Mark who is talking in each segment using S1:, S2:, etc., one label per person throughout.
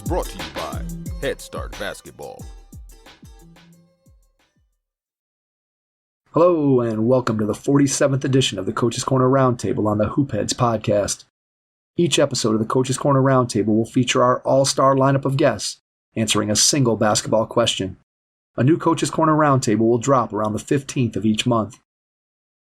S1: brought to you by Head Start Basketball.
S2: Hello, and welcome to the 47th edition of the Coach's Corner Roundtable on the Hoopheads podcast. Each episode of the Coach's Corner Roundtable will feature our all-star lineup of guests answering a single basketball question. A new Coach's Corner Roundtable will drop around the 15th of each month.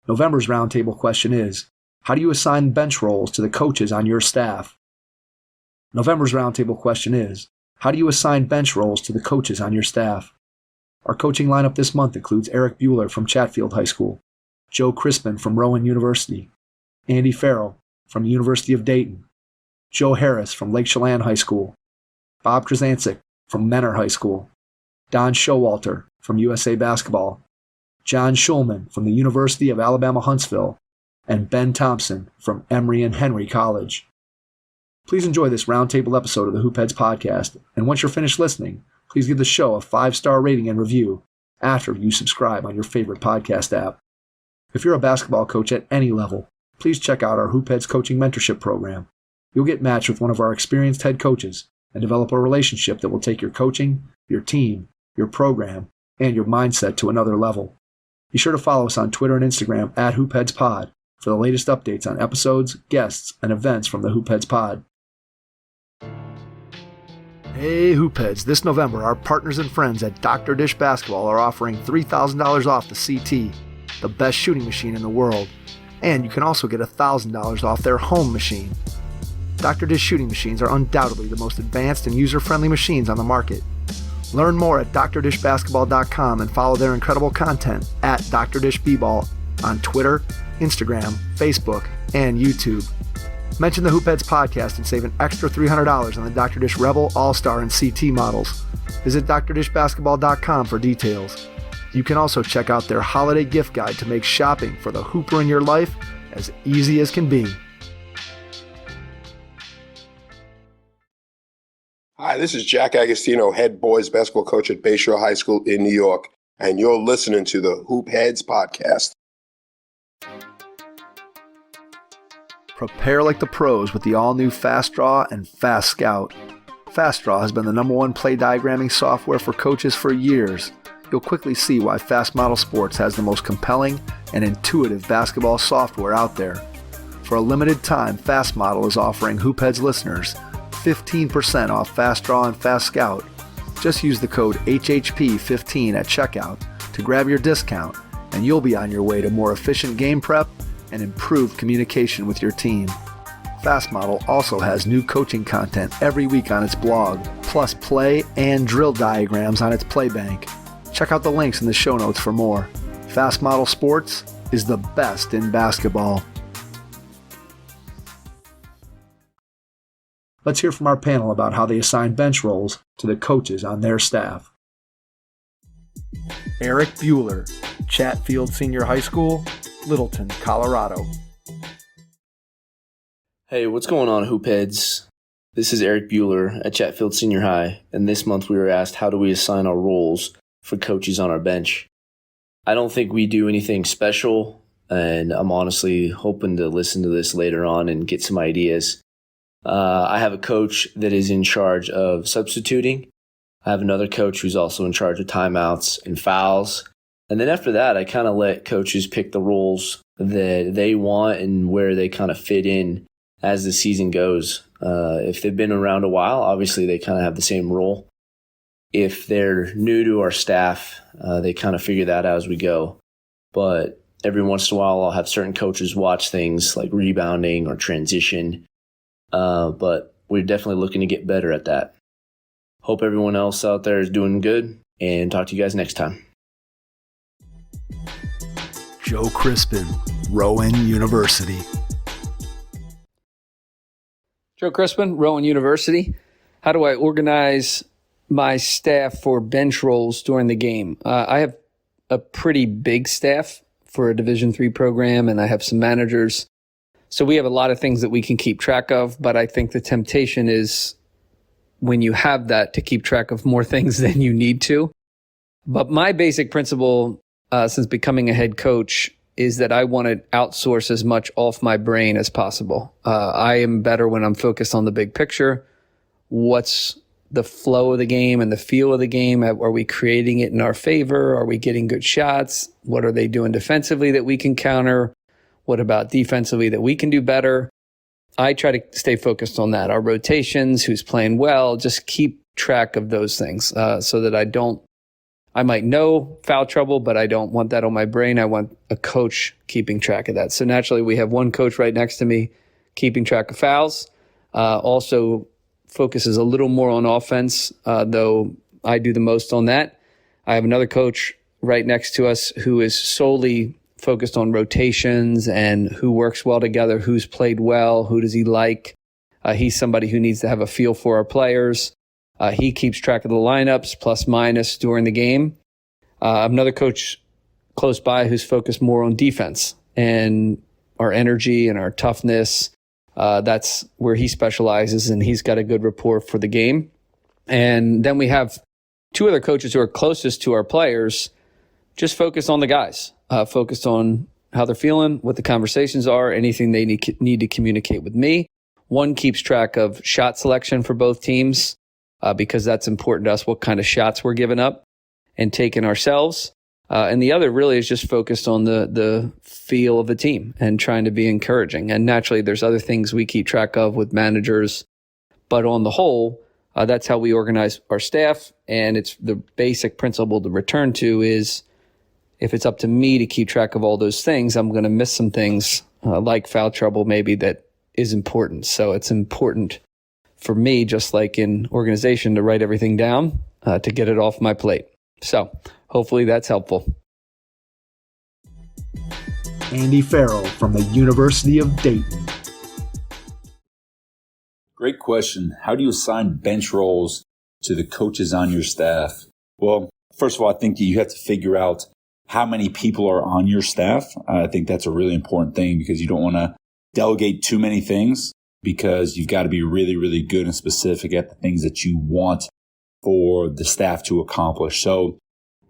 S2: November's Roundtable question is, how do you assign bench roles to the coaches on your staff? November's Roundtable question is, how do you assign bench roles to the coaches on your staff? Our coaching lineup this month includes Erik Buehler from Chatfield High School, Joe Crispin from Rowan University, Andy Farrell from the University of Dayton, Joe Harris from Lake Chelan High School, Bob Krizancic from Mentor High School, Don Showalter from USA Basketball, John Shulman from the University of Alabama Huntsville, and Ben Thompson from Emory and Henry College. Please enjoy this roundtable episode of the Hoopheads podcast, and once you're finished listening, please give the show a 5-star rating and review after you subscribe on your favorite podcast app. If you're a basketball coach at any level, please check out our Hoopheads Coaching Mentorship program. You'll get matched with one of our experienced head coaches and develop a relationship that will take your coaching, your team, your program, and your mindset to another level. Be sure to follow us on Twitter and Instagram at HoopheadsPod for the latest updates on episodes, guests, and events from the Hoopheads Pod. Hey Hoopheads, this November our partners and friends at Dr. Dish Basketball are offering $3,000 off the CT, the best shooting machine in the world, and you can also get $1,000 off their home machine. Dr. Dish shooting machines are undoubtedly the most advanced and user-friendly machines on the market. Learn more at drdishbasketball.com and follow their incredible content at Dr. Dish B-Ball on Twitter, Instagram, Facebook, and YouTube. Mention the Hoopheads podcast and save an extra $300 on the Dr. Dish Rebel, All-Star, and CT models. Visit drdishbasketball.com for details. You can also check out their holiday gift guide to make shopping for the hooper in your life as easy as can be.
S3: Hi, this is Jack Agostino, head boys basketball coach at Bayshore High School in New York, and you're listening to the Hoopheads podcast.
S2: Prepare like the pros with the all-new Fast Draw and Fast Scout. Fast Draw has been the #1 play diagramming software for coaches for years. You'll quickly see why Fast Model Sports has the most compelling and intuitive basketball software out there. For a limited time, Fast Model is offering Hoopheads listeners 15% off Fast Draw and Fast Scout. Just use the code HHP15 at checkout to grab your discount, and you'll be on your way to more efficient game prep and improved communication with your team. Fast Model also has new coaching content every week on its blog, plus play and drill diagrams on its Playbank. Check out the links in the show notes for more. Fast Model Sports is the best in basketball. Let's hear from our panel about how they assign bench roles to the coaches on their staff. Erik Buehler, Chatfield Senior High School, Littleton, Colorado.
S4: Hey, what's going on, Hoopheads? This is Erik Buehler at Chatfield Senior High, and this month we were asked how do we assign our roles for coaches on our bench. I don't think we do anything special, and I'm honestly hoping to listen to this later on and get some ideas. I have a coach that is in charge of substituting. I have another coach who's also in charge of timeouts and fouls. And then after that, I kind of let coaches pick the roles that they want and where they kind of fit in as the season goes. If they've been around a while, obviously they kind of have the same role. If they're new to our staff, they kind of figure that out as we go. But every once in a while, I'll have certain coaches watch things like rebounding or transition. But we're definitely looking to get better at that. Hope everyone else out there is doing good, and talk to you guys next time.
S2: Joe Crispin, Rowan University.
S5: Joe Crispin, Rowan University. How do I organize my staff for bench roles during the game? I have a pretty big staff for a Division III program, and I have some managers. So we have a lot of things that we can keep track of, but I think the temptation is when you have that to keep track of more things than you need to. But my basic principle since becoming a head coach is that I want to outsource as much off my brain as possible. I am better when I'm focused on the big picture. What's the flow of the game and the feel of the game. Are we creating it in our favor? Are we getting good shots? What are they doing defensively that we can counter? What about defensively that we can do better? I try to stay focused on that. Our rotations, who's playing well, just keep track of those things so that I might know foul trouble, but I don't want that on my brain. I want a coach keeping track of that. So naturally, we have one coach right next to me keeping track of fouls. Also focuses a little more on offense, though I do the most on that. I have another coach right next to us who is solely focused on rotations and who works well together, who's played well, who does he like. He's somebody who needs to have a feel for our players. He keeps track of the lineups, plus minus during the game. Another coach close by who's focused more on defense and our energy and our toughness. That's where he specializes, and he's got a good rapport for the game. And then we have two other coaches who are closest to our players, just focused on the guys, focused on how they're feeling, what the conversations are, anything they need to communicate with me. One keeps track of shot selection for both teams because that's important to us, what kind of shots we're giving up and taking ourselves. And the other really is just focused on the feel of the team and trying to be encouraging. And naturally, there's other things we keep track of with managers. But on the whole, that's how we organize our staff. And it's the basic principle to return to is if it's up to me to keep track of all those things, I'm going to miss some things like foul trouble maybe that is important. So it's important for me, just like in organization, to write everything down to get it off my plate. So hopefully that's helpful.
S2: Andy Farrell from the University of Dayton.
S6: Great question. How do you assign bench roles to the coaches on your staff? Well, first of all, I think you have to figure out how many people are on your staff. I think that's a really important thing because you don't want to delegate too many things because you've got to be really, really good and specific at the things that you want for the staff to accomplish. So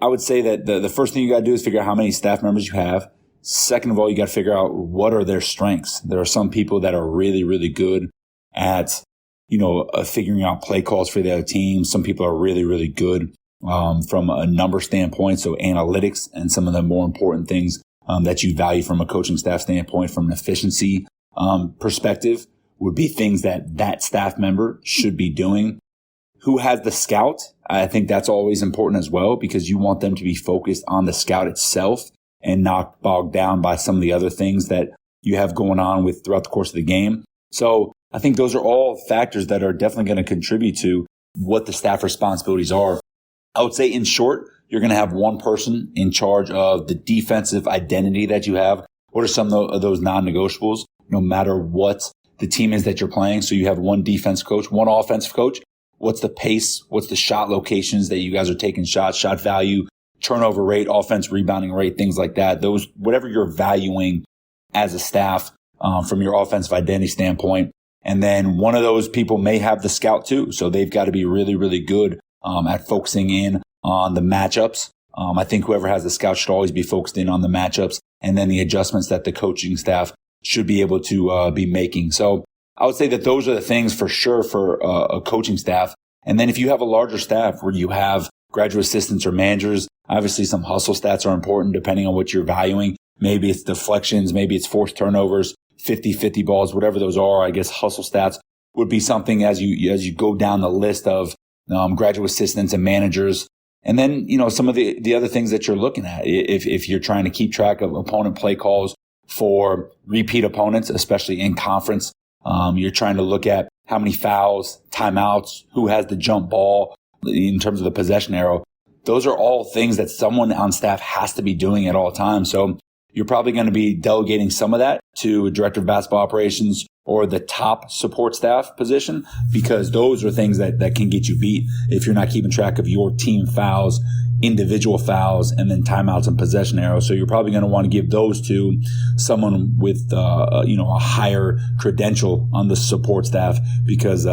S6: I would say that the first thing you got to do is figure out how many staff members you have. Second of all, you got to figure out what are their strengths. There are some people that are really, really good at, figuring out play calls for the other team. Some people are really, really good from a number standpoint. So analytics and some of the more important things that you value from a coaching staff standpoint, from an efficiency perspective, would be things that staff member should be doing. Who has the scout? I think that's always important as well because you want them to be focused on the scout itself and not bogged down by some of the other things that you have going on with throughout the course of the game. So I think those are all factors that are definitely going to contribute to what the staff responsibilities are. I would say in short, you're going to have one person in charge of the defensive identity that you have. What are some of those non-negotiables, no matter what the team is that you're playing? So you have one defense coach, one offensive coach. What's the pace? What's the shot locations that you guys are taking shots, shot value, turnover rate, offense rebounding rate, things like that. Those, whatever you're valuing as a staff from your offensive identity standpoint. And then one of those people may have the scout too. So they've got to be really, really good at focusing in on the matchups. I think whoever has the scout should always be focused in on the matchups and then the adjustments that the coaching staff should be able to be making. So I would say that those are the things for sure for a coaching staff. And then if you have a larger staff where you have graduate assistants or managers, obviously some hustle stats are important depending on what you're valuing. Maybe it's deflections, maybe it's forced turnovers, 50-50 balls, whatever those are. I guess hustle stats would be something as you go down the list of graduate assistants and managers. And then, some of the other things that you're looking at, if you're trying to keep track of opponent play calls for repeat opponents, especially in conference, you're trying to look at how many fouls, timeouts, who has the jump ball in terms of the possession arrow. Those are all things that someone on staff has to be doing at all times. So you're probably going to be delegating some of that to a director of basketball operations or the top support staff position, because those are things that can get you beat if you're not keeping track of your team fouls, individual fouls, and then timeouts and possession arrows. So you're probably going to want to give those to someone with a higher credential on the support staff, because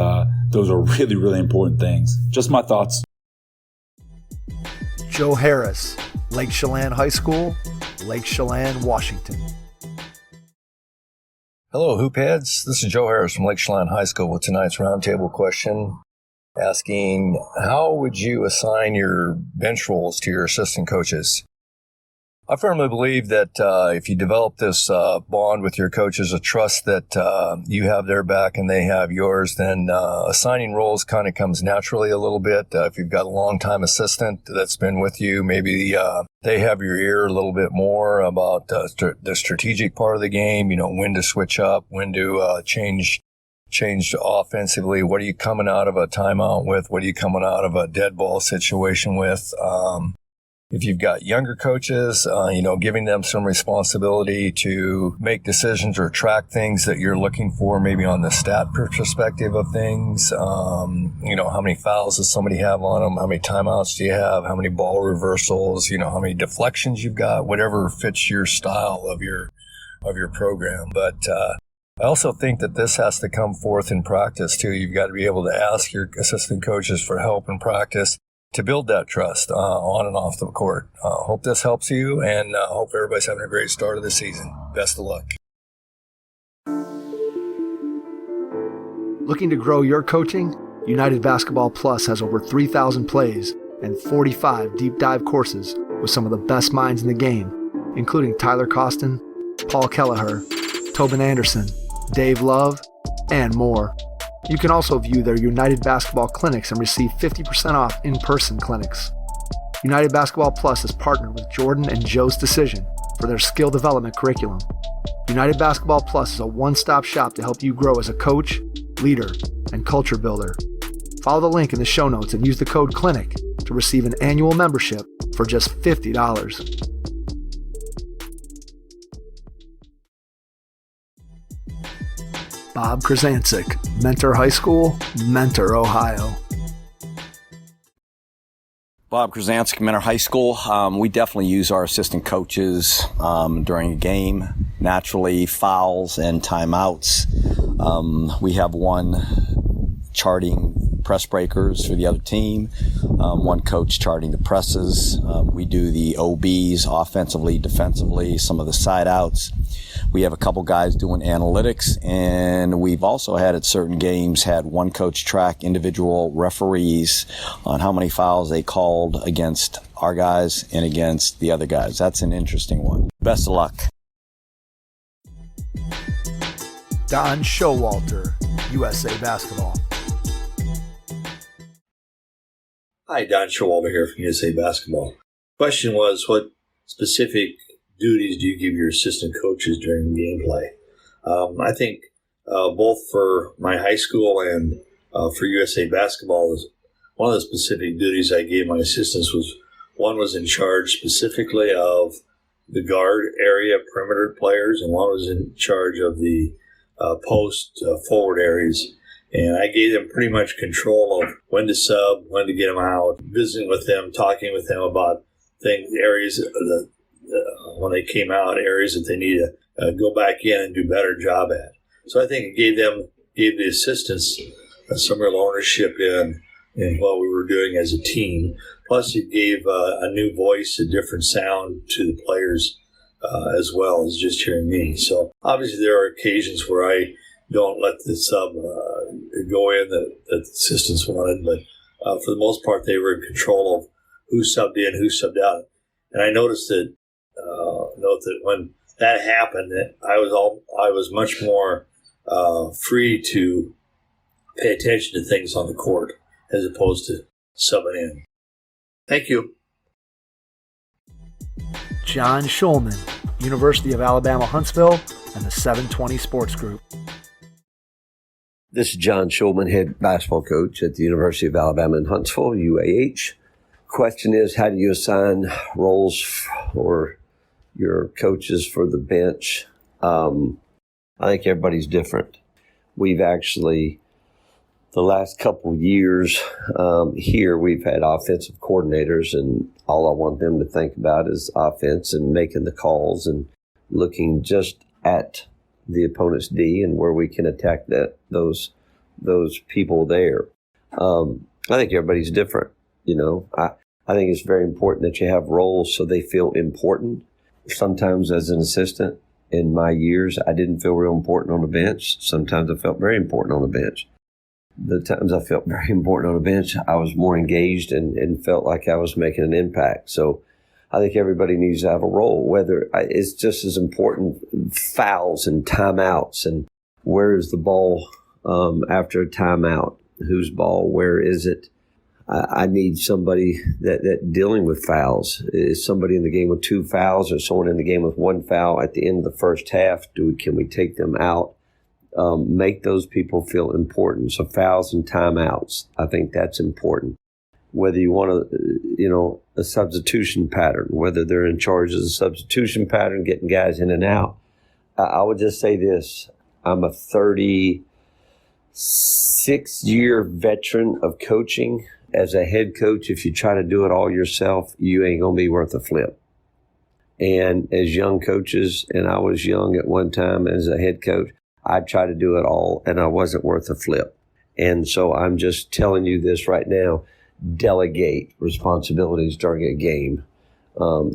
S6: those are really, really important things. Just my thoughts.
S2: Joe Harris, Lake Chelan High School, Lake Chelan, Washington.
S7: Hello, Hoopheads. This is Joe Harris from Lake Chelan High School with tonight's roundtable question. asking, how would you assign your bench roles to your assistant coaches? I firmly believe that if you develop this bond with your coaches, a trust that you have their back and they have yours, then assigning roles kind of comes naturally a little bit. If you've got a long-time assistant that's been with you, maybe they have your ear a little bit more about the strategic part of the game, when to switch up, when to change offensively. What are you coming out of a timeout with? What are you coming out of a dead ball situation with? If you've got younger coaches, giving them some responsibility to make decisions or track things that you're looking for, maybe on the stat perspective of things. How many fouls does somebody have on them? How many timeouts do you have? How many ball reversals? How many deflections you've got? Whatever fits your style of your program. But I also think that this has to come forth in practice too. You've got to be able to ask your assistant coaches for help in practice to build that trust on and off the court. Hope this helps you, and hope everybody's having a great start of the season. Best of luck.
S2: Looking to grow your coaching? United Basketball Plus has over 3,000 plays and 45 deep dive courses with some of the best minds in the game, including Tyler Costin, Paul Kelleher, Tobin Anderson, Dave Love, and more. You can also view their United Basketball clinics and receive 50% off in-person clinics. United Basketball Plus has partnered with Jordan and Joe's Decision for their skill development curriculum. United Basketball Plus is a one-stop shop to help you grow as a coach, leader, and culture builder. Follow the link in the show notes and use the code CLINIC to receive an annual membership for just $50. Bob Krizancic, Mentor High School, Mentor, Ohio.
S8: Bob Krizancic, Mentor High School. We definitely use our assistant coaches during a game. Naturally, fouls and timeouts. We have one charting press breakers for the other team, one coach charting the presses. We do the OBs offensively, defensively, some of the side outs. We have a couple guys doing analytics, and we've also had at certain games had one coach track individual referees on how many fouls they called against our guys and against the other guys. That's an interesting one. Best of luck.
S2: Don Showalter, USA Basketball.
S9: Hi, Don Showalter here from USA Basketball. Question was, what specific duties do you give your assistant coaches during gameplay? I think both for my high school and for USA Basketball, one of the specific duties I gave my assistants was, one was in charge specifically of the guard area, perimeter players, and one was in charge of the post forward areas. And I gave them pretty much control of when to sub, when to get them out, visiting with them, talking with them about things, areas when they came out, areas that they need to go back in and do a better job at. So I think it gave the assistants some real ownership in what we were doing as a team. Plus, it gave a new voice, a different sound to the players as well as just hearing me. So obviously there are occasions where I don't let the sub go in that the assistants wanted, but for the most part, they were in control of who subbed in, who subbed out. And I noticed that when that happened, that I was much more free to pay attention to things on the court as opposed to subbing in. Thank you.
S2: John Shulman, University of Alabama, Huntsville, and the 720 Sports Group.
S10: This is John Shulman, head basketball coach at the University of Alabama in Huntsville, UAH. Question is, how do you assign roles for your coaches for the bench? I think everybody's different. We've actually, the last couple of years here, we've had offensive coordinators, and all I want them to think about is offense and making the calls and looking just at the opponent's D and where we can attack those people there. I think everybody's different. I think it's very important that you have roles so they feel important. Sometimes as an assistant in my years, I didn't feel real important on the bench. Sometimes I felt very important on the bench. the times I felt very important on the bench, I was more engaged and felt like I was making an impact. So I think everybody needs to have a role, whether it's just as important fouls and timeouts and where is the ball after a timeout, whose ball, where is it? I need somebody that dealing with fouls. Is somebody in the game with 2 fouls or someone in the game with 1 foul at the end of the first half? Can we take them out? Make those people feel important. So fouls and timeouts, I think that's important. Whether you want a substitution pattern, whether they're in charge of the substitution pattern, getting guys in and out. I would just say this. I'm a 36-year veteran of coaching. As a head coach, if you try to do it all yourself, you ain't going to be worth a flip. And as young coaches, and I was young at one time as a head coach, I tried to do it all, and I wasn't worth a flip. And so I'm just telling you this right now. Delegate responsibilities during a game.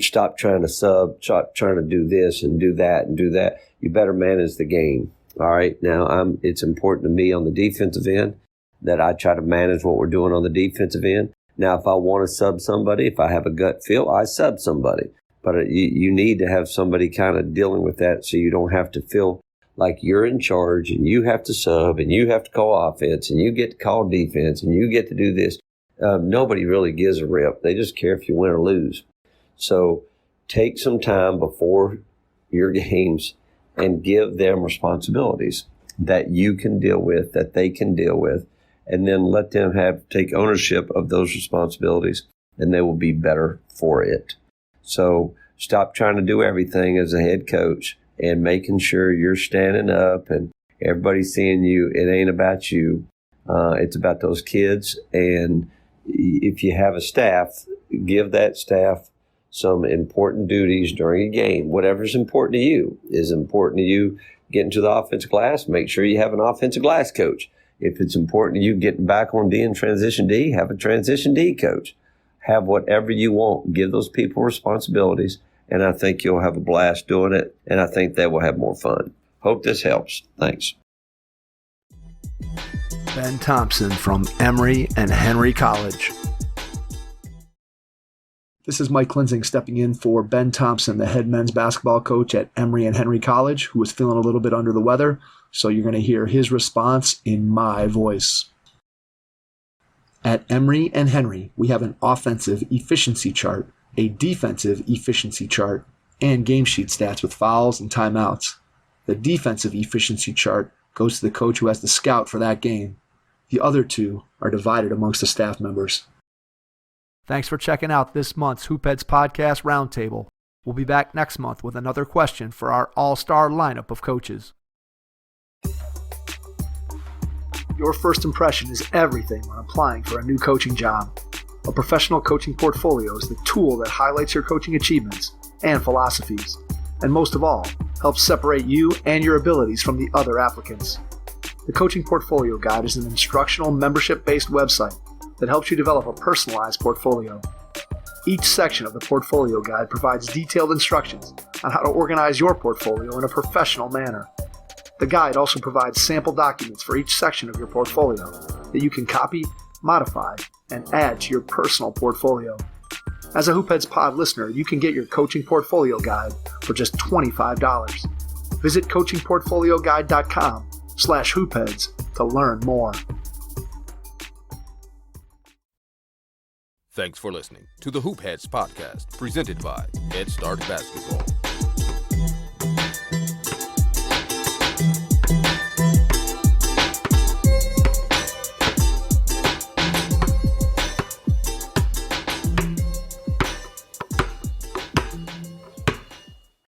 S10: Stop trying to sub, stop trying to do this and do that and do that. You better manage the game. All right. Now, it's important to me on the defensive end that I try to manage what we're doing on the defensive end. Now, if I want to sub somebody, if I have a gut feel, I sub somebody. But you need to have somebody kind of dealing with that so you don't have to feel like you're in charge and you have to sub and you have to call offense and you get to call defense and you get to do this. Nobody really gives a rip. They just care if you win or lose. So take some time before your games and give them responsibilities that you can deal with, that they can deal with, and then let them take ownership of those responsibilities, and they will be better for it. So stop trying to do everything as a head coach and making sure you're standing up and everybody's seeing you. It ain't about you. It's about those kids. And if you have a staff, give that staff some important duties during a game. Whatever's important to you is important to you. Getting to the offensive glass, make sure you have an offensive glass coach. If it's important to you getting back on D and transition D, have a transition D coach. Have whatever you want. Give those people responsibilities, and I think you'll have a blast doing it, and I think they will have more fun. Hope this helps. Thanks.
S2: Ben Thompson from Emory and Henry College. This is Mike Klinzing stepping in for Ben Thompson, the head men's basketball coach at Emory and Henry College, who was feeling a little bit under the weather. So you're going to hear his response in my voice. At Emory and Henry, we have an offensive efficiency chart, a defensive efficiency chart, and game sheet stats with fouls and timeouts. The defensive efficiency chart goes to the coach who has the scout for that game. The other two are divided amongst the staff members. Thanks for checking out this month's Hoopheads Podcast Roundtable. We'll be back next month with another question for our all-star lineup of coaches. Your first impression is everything when applying for a new coaching job. A professional coaching portfolio is the tool that highlights your coaching achievements and philosophies, and most of all, helps separate you and your abilities from the other applicants. The Coaching Portfolio Guide is an instructional membership-based website that helps you develop a personalized portfolio. Each section of the Portfolio Guide provides detailed instructions on how to organize your portfolio in a professional manner. The guide also provides sample documents for each section of your portfolio that you can copy, modify, and add to your personal portfolio. As a Hoopheads Pod listener, you can get your Coaching Portfolio Guide for just $25. Visit coachingportfolioguide.com/hoopheads to learn more.
S1: Thanks for listening to the Hoopheads Podcast, presented by Head Start Basketball.